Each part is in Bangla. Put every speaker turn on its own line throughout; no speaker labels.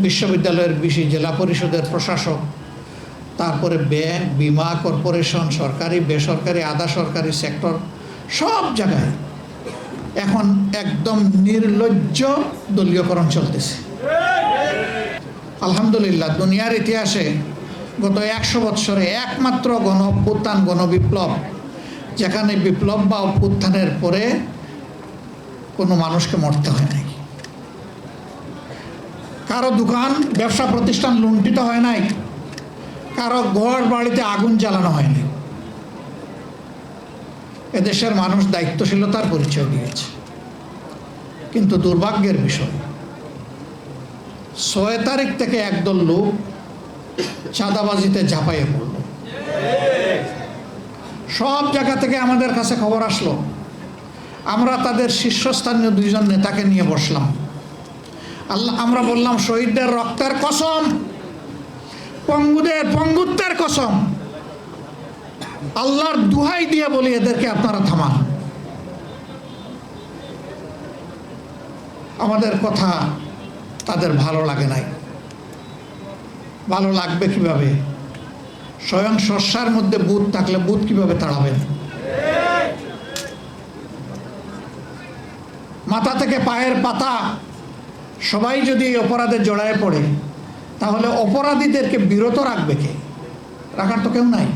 বিশ্ববিদ্যালয়ের ভিসি, জেলা পরিষদের প্রশাসক, তারপরে ব্যাংক, বিমা, কর্পোরেশন, সরকারি, বেসরকারি, আধা সরকারি সেক্টর, সব জায়গায় এখন একদম নির্লজ্জ দলীয়করণ চলতেছে। আলহামদুলিল্লাহ, দুনিয়ার ইতিহাসে গত 100 বৎসরে একমাত্র গণ অভ্যুত্থান, গণবিপ্লব, যেখানে বিপ্লব বা অভ্যুত্থানের পরে কোনো মানুষকে মরতে হয় নাই, কারো দোকান ব্যবসা প্রতিষ্ঠান লুণ্ঠিত হয় নাই, কারো ঘর বাড়িতে আগুন জ্বালানো হয়নি। এদেশের মানুষ দায়িত্বশীলতার পরিচয় দিয়েছে। কিন্তু দুর্ভাগ্যের বিষয়, 6 তারিখ থেকে একদল লোক চাঁদাবাজিতে ঝাঁপাইয়ে পড়ল। সব জায়গা থেকে আমাদের কাছে খবর আসলো। আমরা তাদের শীর্ষস্থানীয় 2 জন নেতাকে নিয়ে বসলাম। আমরা বললাম, শহীদদের রক্তের কসম, পঙ্গুদের পঙ্গুত্বের কসম, আল্লাহর দুহাই দিয়ে বলি, এদেরকে আপনারা থামান। আমাদের কথা তাদের ভালো লাগে নাই। ভালো লাগবে কিভাবে? স্বয়ং শস্যার মধ্যে ভূত থাকলে ভূত কিভাবে তাড়াবেন? মাথা থেকে পায়ের পাতা সবাই যদি এই অপরাধে জড়ায় পড়ে, তাহলে অপরাধীদেরকে বিরত রাখবে কে? রাখার তো কেউ নাই।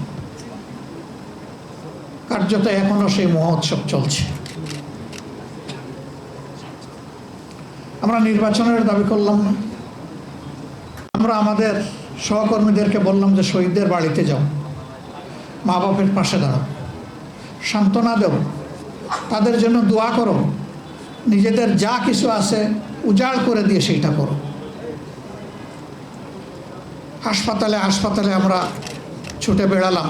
কার্যত এখনো সেই মহোৎসব চলছে। আমরা নির্বাচনের দাবি করলাম না। আমরা আমাদের সহকর্মীদেরকে বললাম যে শহীদদের বাড়িতে যাও, মা বাপের পাশে দাঁড়াও, সান্ত্বনা দেও, তাদের জন্য দোয়া করো, নিজেদের যা কিছু আছে উজাড় করে দিয়ে সেইটা করো। হাসপাতালে হাসপাতালে আমরা ছুটে বেড়ালাম।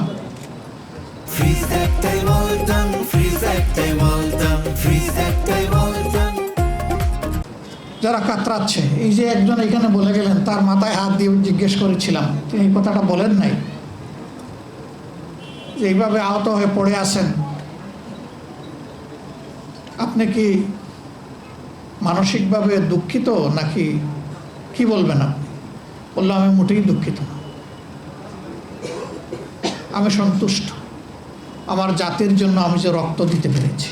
যারা কাতরাচ্ছে, এই যে একজন এখানে বলে গেলেন, তার মাথায় হাত দিয়ে জিজ্ঞেস করেছিলাম, তিনি এই কথাটা বলেন নাই যে এইভাবে আহত হয়ে পড়ে আছেন, আপনি কি মানসিকভাবে দুঃখিত নাকি কি বলবেন আপনি? বললাম, আমি মোটেই দুঃখিত না, আমি সন্তুষ্ট। আমার জাতির জন্য আমি যে রক্ত দিতে পেরেছি,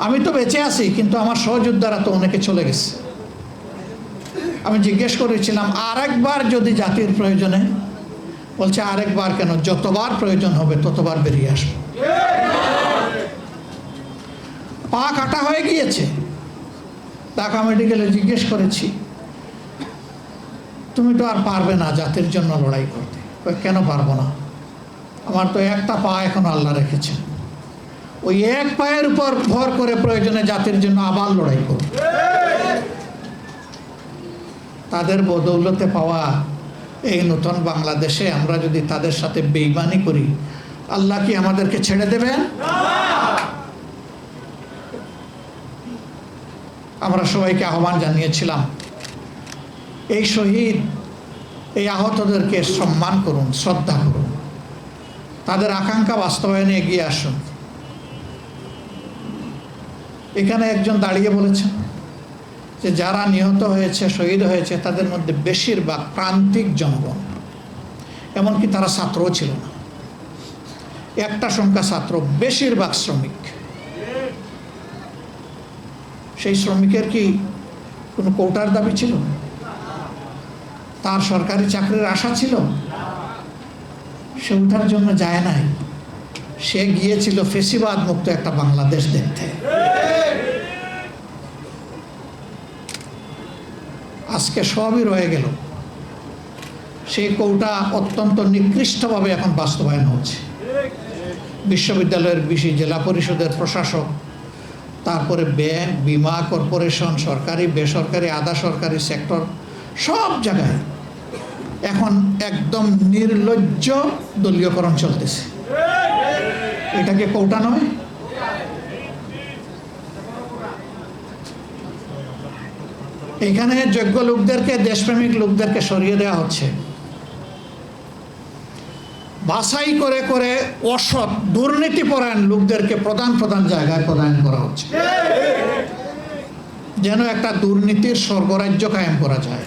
আমি তো বেঁচে আছি, কিন্তু আমার সহযোদ্ধারা তো অনেকে চলে গেছে। আমি জিজ্ঞেস করেছিলাম, আরেকবার যদি জাতির প্রয়োজনে, বলছে আরেকবার কেন, যতবার প্রয়োজন হবে ততবার বেরিয়ে আসবো। পা কাটা হয়ে গিয়েছে। ঢাকা মেডিকেলে জিজ্ঞেস করেছি, তুমি তো আর পারবে না জাতির জন্য লড়াই করতে। কেন পারবো না? আমার তো একটা পা এখন আল্লাহ রেখেছেন, ওই এক পায়ের উপর ভর করে প্রয়োজনে জাতির জন্য আবার লড়াই করব। তাদের বদৌলতে পাওয়া এই নতুন বাংলাদেশে আমরা যদি তাদের সাথে বেঈমানি করি, আল্লাহ কি আমাদেরকে ছেড়ে দেবেন? আমরা সবাইকে আহ্বান জানিয়েছিলাম, এই শহীদ, এই আহতদেরকে সম্মান করুন, শ্রদ্ধা করুন, তাদের আকাঙ্ক্ষা বাস্তবায়নে এগিয়ে আসুন। এখানে একজন দাঁড়িয়ে বলেছেন যে যারা নিহত হয়েছে, শহীদ হয়েছে, তাদের মধ্যে বেশিরভাগ প্রান্তিক জনগণ, এমনকি তারা ছাত্রও ছিল না। একটা সংখ্যা ছাত্র, বেশিরভাগ শ্রমিক। সেই শ্রমিকের কি কোনো কোটার দাবি ছিল? তার সরকারি চাকরির আশা ছিল? সে ওঠার জন্য যায় নাই, সে গিয়েছিল ফেসিবাদ মুক্ত একটা বাংলাদেশ দেখতে। আজকে সবই রয়ে গেল। সেই কোটা অত্যন্ত নিকৃষ্টভাবে এখন বাস্তবায়ন হচ্ছে। বিশ্ববিদ্যালয়ের ভিসি, জেলা পরিষদের প্রশাসক, তারপরে ব্যাংক, বিমা, কর্পোরেশন, সরকারি, বেসরকারি, আধা সরকারি সেক্টর, সব জায়গায় এখন একদম নির্লজ্জ দলীয়করণ চলতেছে। এটাকে কোটা নয়? এখানে যোগ্য লোকদেরকে, দেশপ্রেমিক লোকদেরকে সরিয়ে দেওয়া হচ্ছে। বাছাই করে করে অসৎ, দুর্নীতিপরায়ণ লোকদেরকে প্রধান জায়গায় প্রদান করা হচ্ছে, যেন একটা দুর্নীতির স্বর্গরাজ্য কায়েম করা যায়।